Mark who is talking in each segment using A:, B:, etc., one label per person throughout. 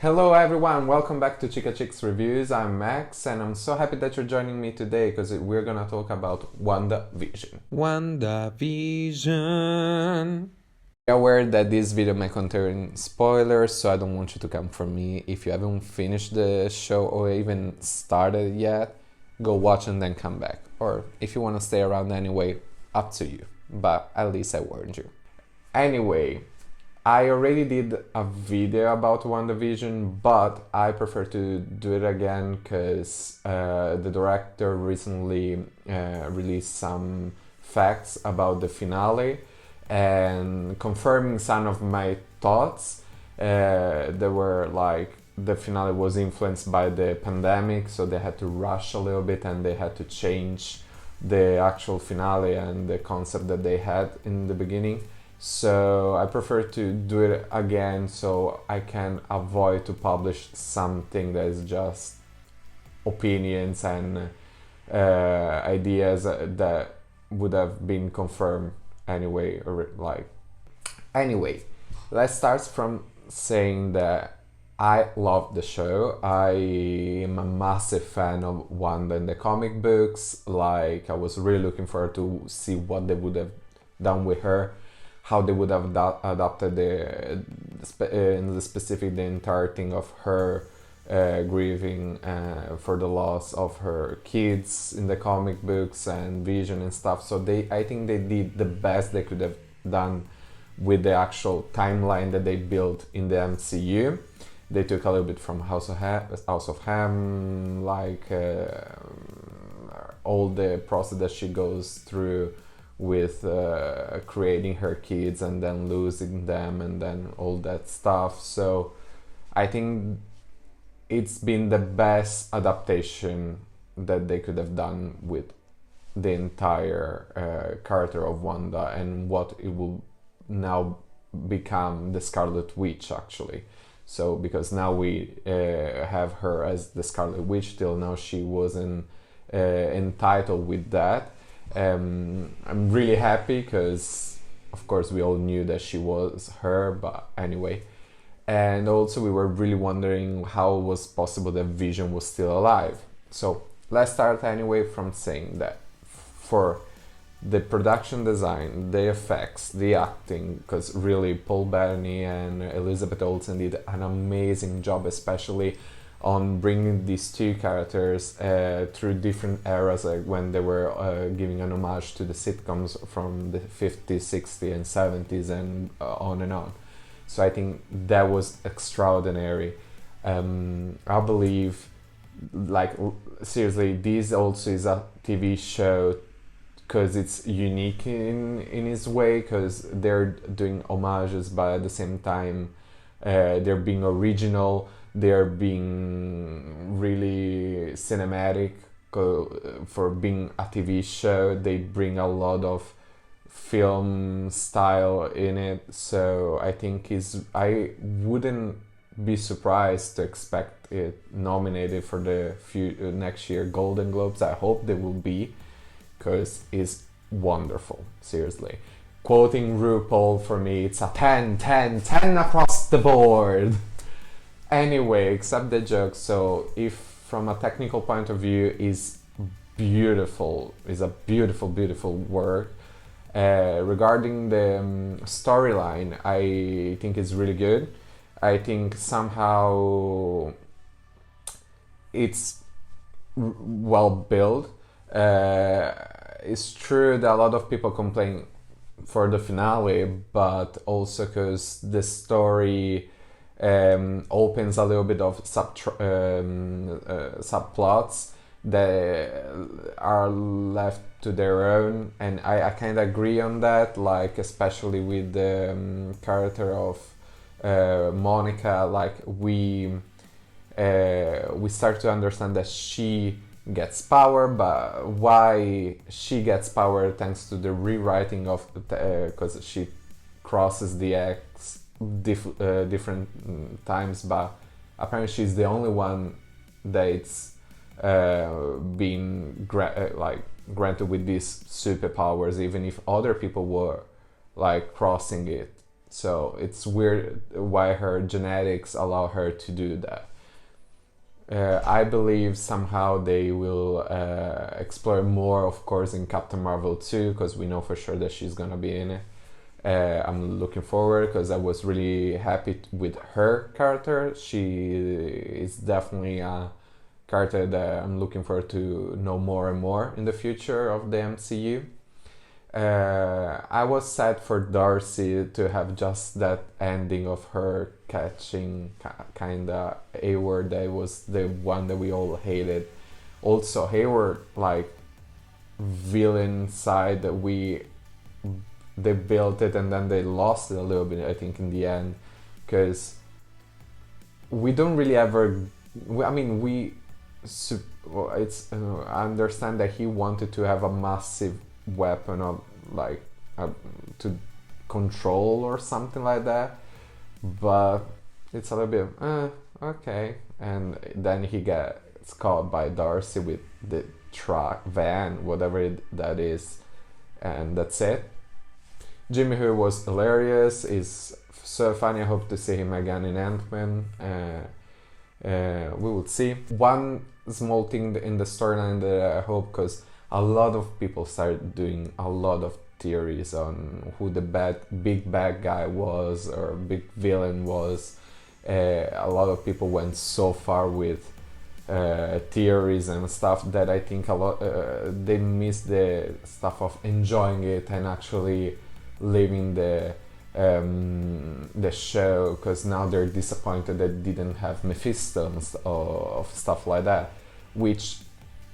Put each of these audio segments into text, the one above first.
A: Hello everyone, welcome back to Chica Chicks Reviews. I'm Max and I'm so happy that you're joining me today because we're gonna talk about WandaVision. WandaVision! Be aware that this video may contain spoilers, so I don't want you to come for me. If you haven't finished the show or even started yet, go watch and then come back. Or if you want to stay around anyway, up to you. But at least I warned you. Anyway, I already did a video about WandaVision, but I prefer to do it again because the director recently released some facts about the finale and confirming some of my thoughts. They were like, the finale was influenced by the pandemic, so they had to rush a little bit and they had to change the actual finale and the concept that they had in the beginning. So I prefer to do it again so I can avoid to publish something that is just opinions and ideas that would have been confirmed anyway. Anyway, let's start from saying that I love the show. I am a massive fan of Wanda in the comic books. Like, I was really looking forward to see what they would have done with her, how they would have adapted the entire thing of her grieving for the loss of her kids in the comic books and Vision and stuff. So I think they did the best they could have done with the actual timeline that they built in the MCU. They took a little bit from House of Ham, like all the process that she goes through with creating her kids and then losing them and then all that stuff. So I think it's been the best adaptation that they could have done with the entire character of Wanda and what it will now become the Scarlet Witch, actually. So because now we have her as the Scarlet Witch, till now she wasn't entitled with that. I'm really happy because of course we all knew that she was her, but anyway. And also we were really wondering how it was possible that Vision was still alive. So let's start anyway from saying that for the production design, the effects, the acting, because really Paul Bettany and Elizabeth Olsen did an amazing job, especially on bringing these two characters through different eras, like when they were giving an homage to the sitcoms from the 50s, 60s and 70s and on and on. So I think that was extraordinary. I believe, like, seriously, this also is a TV show because it's unique in its way, because they're doing homages, but at the same time they're being original. They're being really cinematic for being a TV show. They bring a lot of film style in it. So I think I wouldn't be surprised to expect it nominated for the next year Golden Globes. I hope they will be, because it's wonderful, seriously. Quoting RuPaul, for me, it's a 10, 10, 10 across the board. Anyway, except the joke, so if from a technical point of view is beautiful, is a beautiful, beautiful work. Regarding the storyline, I think it's really good. I think somehow it's well built. It's true that a lot of people complain for the finale, but also because the story opens a little bit of subplots that are left to their own, and I kind of agree on that, like especially with the character of Monica. Like we start to understand that she gets power, but why she gets power thanks to the rewriting of because she crosses the X different times, but apparently she's the only one that's been granted with these superpowers, even if other people were like crossing it So it's weird why her genetics allow her to do that. I believe somehow they will explore more, of course, in Captain Marvel 2, because we know for sure that she's gonna be in it. I'm looking forward because I was really happy with her character. She is definitely a character that I'm looking forward to know more and more in the future of the MCU. I was sad for Darcy to have just that ending of her catching kinda Hayward. That was the one that we all hated. Also, Hayward, like, villain side that they built it and then they lost it a little bit, I think, in the end, because we don't really ever. I mean, I understand that he wanted to have a massive weapon of like to control or something like that, but it's a little bit okay. And then he gets caught by Darcy with the truck van, whatever that is, and that's it. Jimmy Who was hilarious, is so funny. I hope to see him again in Ant-Man. We will see. One small thing in the storyline that I hope, because a lot of people started doing a lot of theories on who the big bad guy was or big villain was. A lot of people went so far with theories and stuff that I think they missed the stuff of enjoying it and actually living the show, because now they're disappointed that didn't have Mephisto of stuff like that, which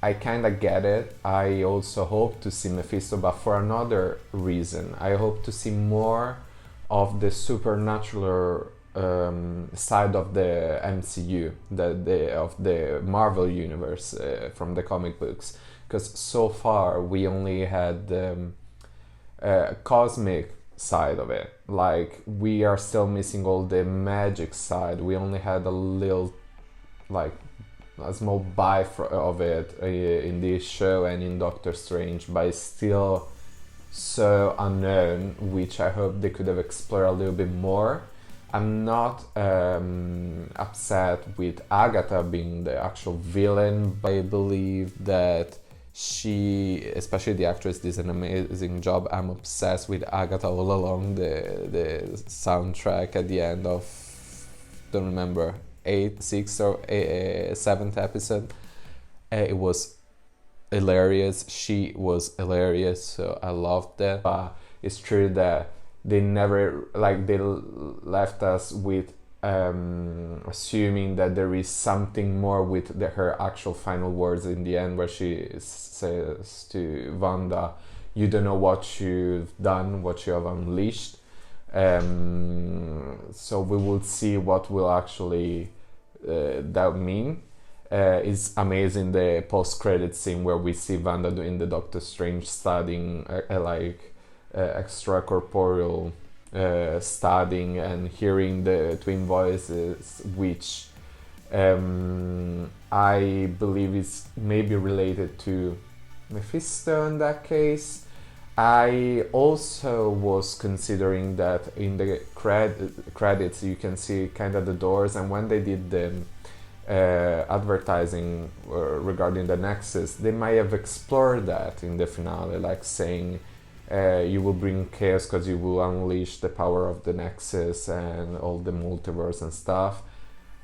A: I kind of get it. I also hope to see Mephisto, but for another reason. I hope to see more of the supernatural side of the MCU, of the Marvel universe from the comic books, because so far we only had cosmic side of it. Like, we are still missing all the magic side. We only had a little, like, a small bite of it in this show and in Doctor Strange, but it's still so unknown, which I hope they could have explored a little bit more. I'm not upset with Agatha being the actual villain, but I believe that she, especially the actress, did an amazing job. I'm obsessed with Agatha all along. The soundtrack at the end of, don't remember, 6th or 7th episode, it was hilarious. She was hilarious, so I loved that. But it's true that they never, like, they left us with assuming that there is something more with her actual final words in the end, where she says to Wanda, "You don't know what you've done, what you have unleashed." So we will see what will actually that mean. It's amazing, the post-credit scene where we see Wanda doing the Doctor Strange studying extracorporeal studying and hearing the twin voices, which I believe is maybe related to Mephisto in that case. I also was considering that in the credits you can see kind of the doors, and when they did the advertising regarding the Nexus, they might have explored that in the finale, like saying you will bring chaos because you will unleash the power of the Nexus and all the multiverse and stuff.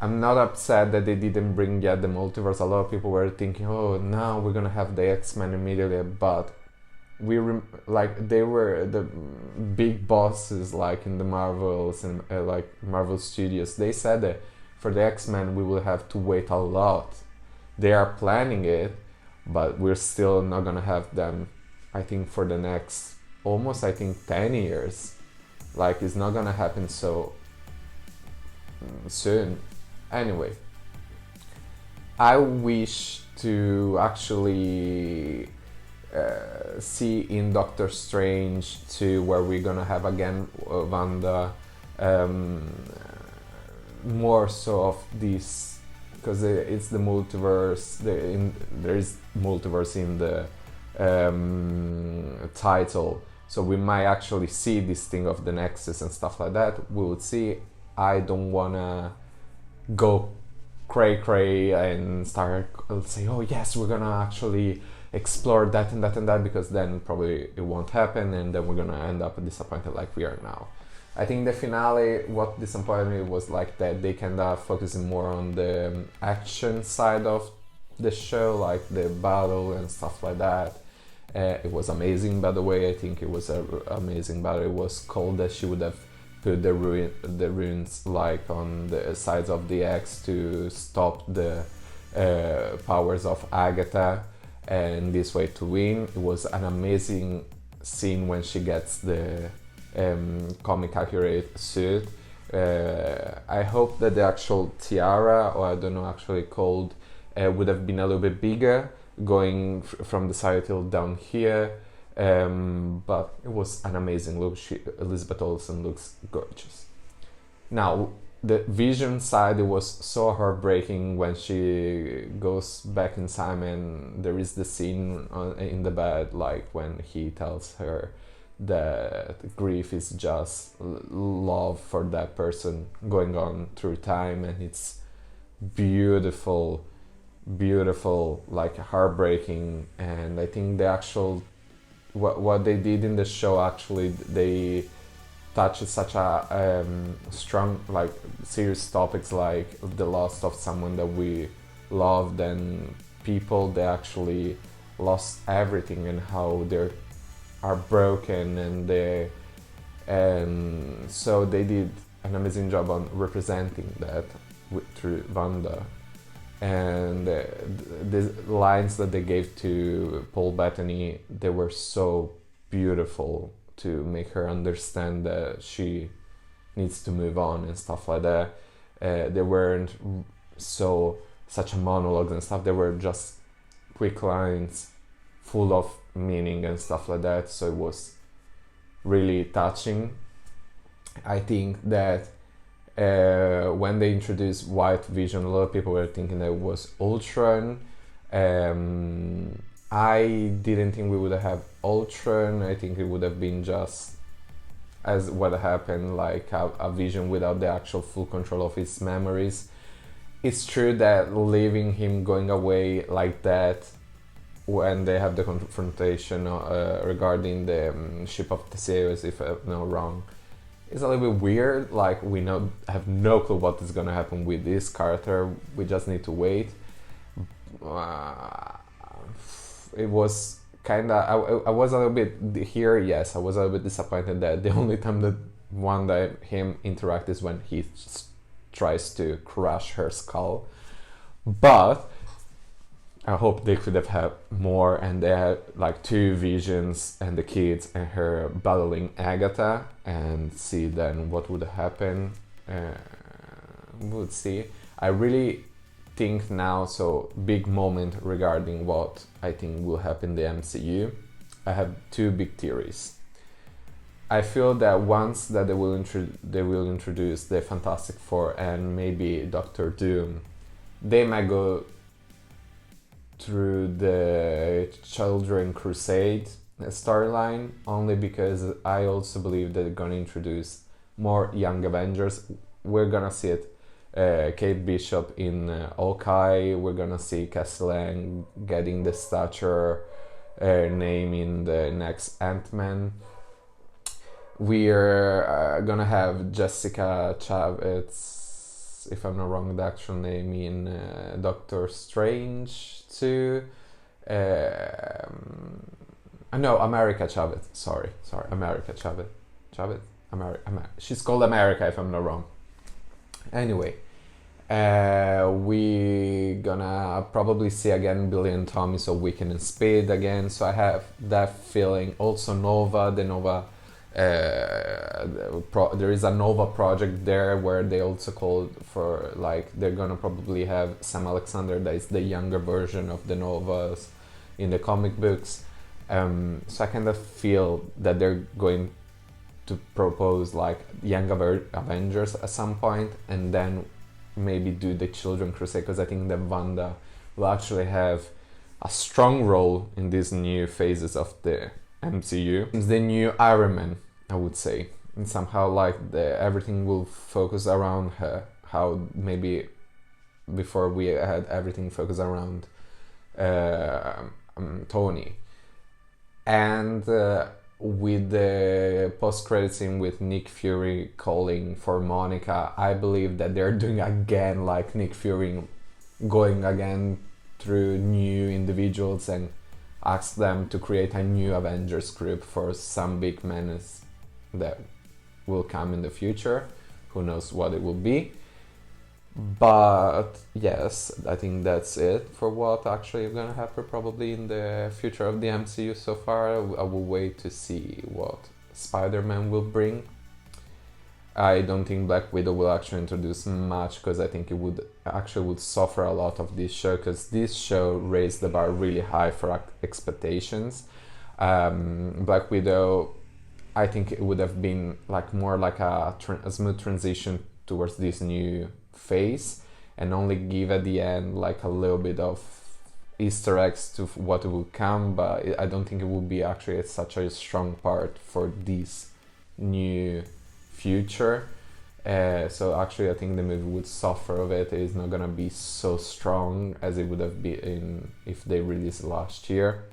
A: I'm not upset that they didn't bring yet the multiverse. A lot of people were thinking, oh, now we're gonna have the X-Men immediately, but they were the big bosses, like in the Marvels and like Marvel Studios. They said that for the X-Men we will have to wait a lot. They are planning it, but we're still not gonna have them, I think, for the next almost, I think, 10 years. Like, it's not gonna happen so soon. Anyway, I wish to actually see in Doctor Strange 2, where we're gonna have again Wanda, more so of this, because it's the multiverse. There is multiverse in the title, So we might actually see this thing of the Nexus and stuff like that. We would see. I don't wanna go cray and start say, oh yes, we're gonna actually explore that and that and that, because then probably it won't happen, and then we're gonna end up disappointed like we are now. I think the finale, what disappointed me was like that they kind of focusing more on the action side of the show, like the battle and stuff like that. It was amazing, by the way. I think it was an amazing battle. It was cold that she would have put the runes like on the sides of the X to stop the powers of Agatha, and this way to win. It was an amazing scene when she gets the comic accurate suit. I hope that the actual tiara, or I don't know actually called, would have been a little bit bigger, going from the side till down here. But it was an amazing look. Elizabeth Olsen looks gorgeous. Now, the Vision side, it was so heartbreaking when she goes back in time, and there is the scene in the bed, like when he tells her that grief is just love for that person going on through time, and it's beautiful, like heartbreaking. And I think the actual what they did in the show, actually they touched such a strong, like serious topics, like the loss of someone that we loved, and people that actually lost everything, and how they are broken, and so they did an amazing job on representing that through Wanda. And the lines that they gave to Paul Bettany, they were so beautiful to make her understand that she needs to move on and stuff like that. They weren't such a monologues and stuff. They were just quick lines full of meaning and stuff like that. So it was really touching. I think that when they introduced White Vision, a lot of people were thinking that it was Ultron. I didn't think we would have Ultron. I think it would have been just as what happened, like a Vision without the actual full control of his memories. It's true that leaving him going away like that, when they have the confrontation regarding the ship of Theseus, if I'm not wrong, it's a little bit weird. Like, we have no clue what is gonna happen with this character. We just need to wait. It was kind of. I was a little bit here. Yes, I was a little bit disappointed that the only time that Wanda him interact is when he tries to crush her skull. But I hope they could have had more, and they had like two Visions and the kids and her battling Agatha, and see then what would happen. We'll see. I really think now, so big moment regarding what I think will happen in the MCU. I have two big theories. I feel that once that they will introduce the Fantastic Four and maybe Doctor Doom, they might go through the Children Crusade storyline, only because I also believe that they're gonna introduce more Young Avengers. We're gonna see it, Kate Bishop in Hawkeye. We're gonna see Castellan getting the stature name in the next Ant-Man. We're gonna have Jessica Chavez, if I'm not wrong, the actual name, in Doctor Strange too. No, America Chavez. Sorry, America Chavez. She's called America, if I'm not wrong. Anyway, we gonna probably see again Billy and Tommy, so Wiccan and Speed again. So I have that feeling. Also Nova, the Nova. There is a Nova project there where they also called for, like, they're gonna probably have Sam Alexander, that is the younger version of the Novas in the comic books. So I kind of feel that they're going to propose like Young Avengers at some point, and then maybe do the Children Crusade, because I think that Wanda will actually have a strong role in these new phases of the MCU. It's the new Iron Man, I would say. And somehow like everything will focus around her. How maybe before we had everything focused around Tony. And with the post-credit scene with Nick Fury calling for Monica, I believe that they're doing again like Nick Fury going again through new individuals and ask them to create a new Avengers group for some big menace that will come in the future. Who knows what it will be. But yes, I think that's it for what actually is gonna happen probably in the future of the MCU so far. I will wait to see what Spider-Man will bring. I don't think Black Widow will actually introduce much because I think it would suffer a lot of this show, because this show raised the bar really high for expectations. Black Widow, I think it would have been like more like a smooth transition towards this new phase, and only give at the end like a little bit of Easter eggs to what will come, but I don't think it will be actually such a strong part for this new future. So actually I think the movie would suffer of it. It's not gonna be so strong as it would have been if they released last year.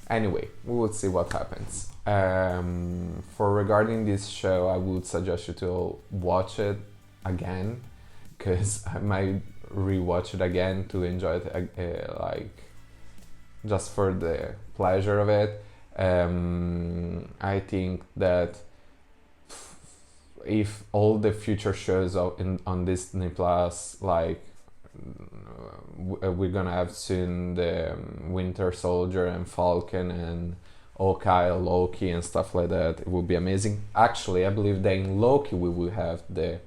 A: Anyway, we will see what happens. For regarding this show, I would suggest you to watch it again, because I might rewatch it again to enjoy it, like just for the pleasure of it. I think that if all the future shows on Disney Plus, like we're gonna have soon the Winter Soldier and Falcon and Hawkeye, Loki and stuff like that, it would be amazing. Actually, I believe that in Loki we will have the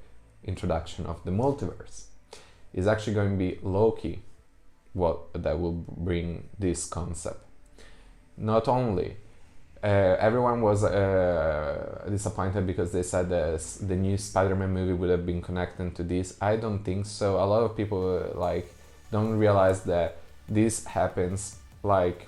A: introduction of the multiverse. It's actually going to be Loki that will bring this concept. Not only everyone was disappointed because they said that the new Spider-Man movie would have been connected to this. I don't think so. A lot of people like don't realize that this happens like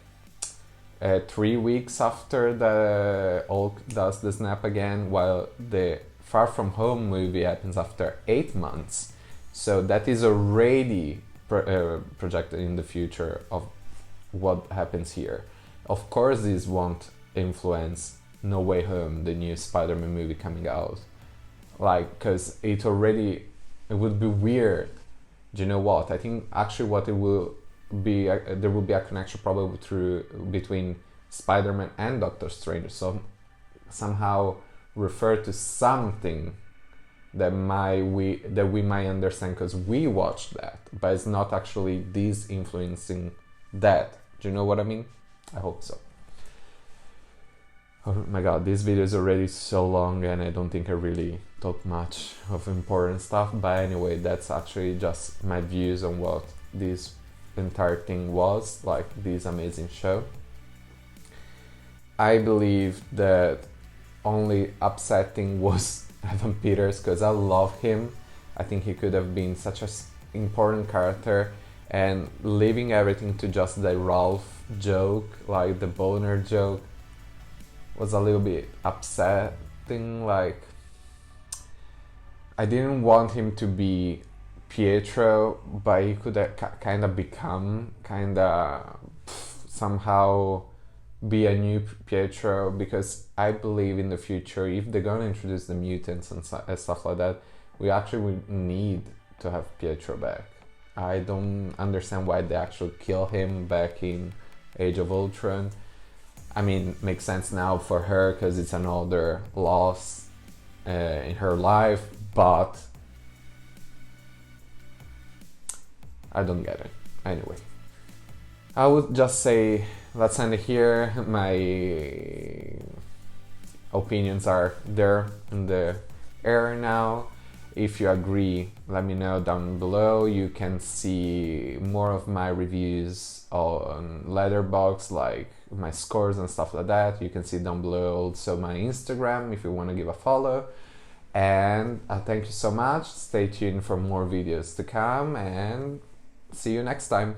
A: 3 weeks after the Hulk does the snap again, while the Far From Home movie happens after 8 months. So that is already projected in the future of what happens here. Of course, this won't influence No Way Home, the new Spider-Man movie coming out. Like, because it would be weird. Do you know what? I think actually what it will be, there will be a connection probably between Spider-Man and Doctor Strange. So somehow refer to something that we might understand because we watched that, but it's not actually this influencing that. Do you know what I mean? I hope so. Oh my god, this video is already so long and I don't think I really talk much of important stuff, but anyway, that's actually just my views on what this entire thing was, like this amazing show. I believe that only upsetting was Evan Peters, because I love him. I think he could have been such an important character, and leaving everything to just the Ralph joke, like the boner joke, was a little bit upsetting. Like, I didn't want him to be Pietro, but he could have kind of become somehow be a new Pietro, because I believe in the future, if they're gonna introduce the mutants and stuff like that, we actually would need to have Pietro back. I don't understand why they actually kill him back in Age of Ultron. I mean, makes sense now for her because it's another loss in her life, but I don't get it. Anyway, I would just say let's end it here. My opinions are there in the air now. If you agree, let me know down below. You can see more of my reviews on Letterboxd, like my scores and stuff like that. You can see down below also my Instagram if you want to give a follow. And thank you so much. Stay tuned for more videos to come, and see you next time.